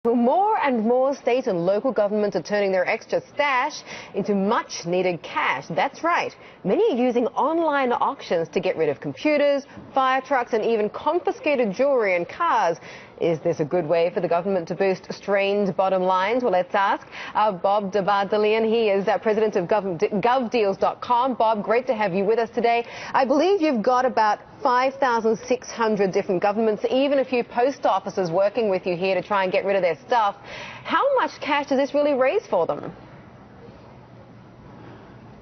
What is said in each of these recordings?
Well, more and more state and local governments are turning their extra stash into much-needed cash. That's right. Many are using online auctions to get rid of computers, fire trucks and even confiscated jewelry and cars. Is this a good way for the government to boost strained bottom lines? Well, let's ask Bob Dabardalian. He is president of GovDeals.com. Bob, great to have you with us today. I believe you've got about 5,600 different governments, even a few post offices working with you here to try and get rid of their stuff. How much cash does this really raise for them?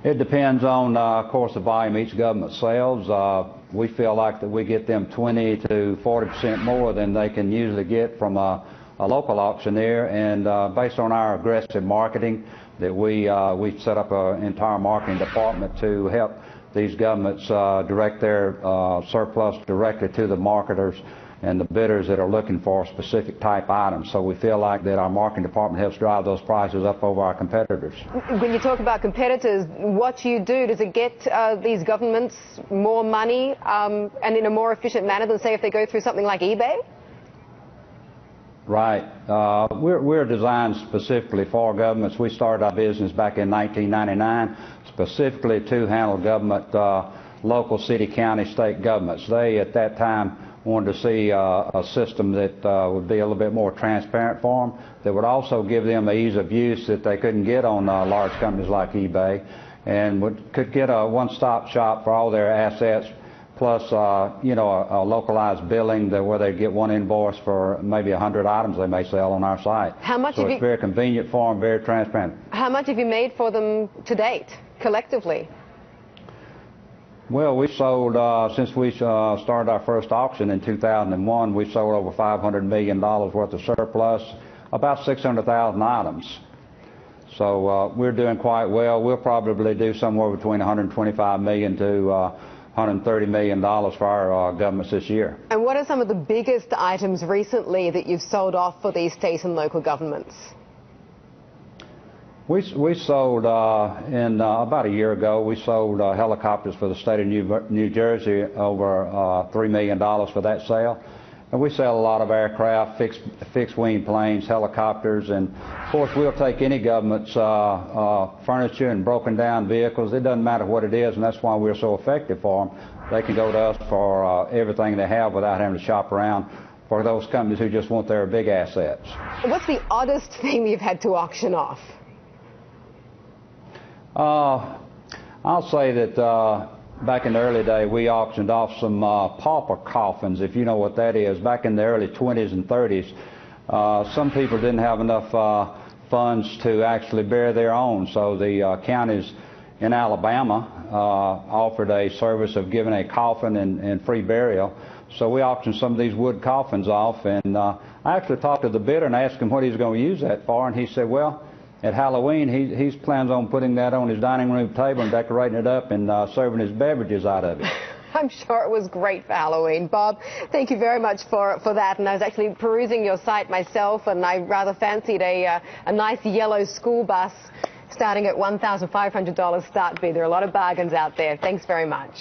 It depends on, of course, the volume each government sells. We feel like that we get them 20 to 40% more than they can usually get from a local auctioneer, and based on our aggressive marketing, that we set up an entire marketing department to help these governments direct their surplus directly to the marketers and the bidders that are looking for specific type items. So we feel like that our marketing department helps drive those prices up over our competitors. When you talk about competitors, what do you do? Does it get these governments more money and in a more efficient manner than, say, if they go through something like eBay? Right. We're designed specifically for governments. We started our business back in 1999 specifically to handle government, local, city, county, state governments. They, at that time, wanted to see a system that would be a little bit more transparent for them, that would also give them the ease of use that they couldn't get on large companies like eBay, and could get a one-stop shop for all their assets, plus a localized billing where they get one invoice for maybe 100 items they may sell on our site. So it's very convenient for them, very transparent. How much have you made for them to date, collectively? Well, we sold, since we started our first auction in 2001, we sold over $500 million worth of surplus, about 600,000 items. So we're doing quite well. We'll probably do somewhere between $125 million to $130 million for our governments this year. And what are some of the biggest items recently that you've sold off for these state and local governments? We sold, about a year ago, we sold helicopters for the state of New Jersey, over $3 million for that sale. And we sell a lot of aircraft, fixed-wing planes, helicopters, and of course we'll take any government's furniture and broken down vehicles. It doesn't matter what it is, and that's why we're so effective for them. They can go to us for everything they have without having to shop around for those companies who just want their big assets. What's the oddest thing you've had to auction off? I'll say that back in the early days, we auctioned off some pauper coffins, if you know what that is. Back in the early 20s and 30s, some people didn't have enough funds to actually bury their own, so the counties in Alabama offered a service of giving a coffin and free burial. So we auctioned some of these wood coffins off, and I actually talked to the bidder and asked him what he was going to use that for, and he said, well, at Halloween, he plans on putting that on his dining room table and decorating it up and serving his beverages out of it. I'm sure it was great for Halloween. Bob, thank you very much for that. And I was actually perusing your site myself, and I rather fancied a nice yellow school bus starting at $1,500 start bid. There are a lot of bargains out there. Thanks very much.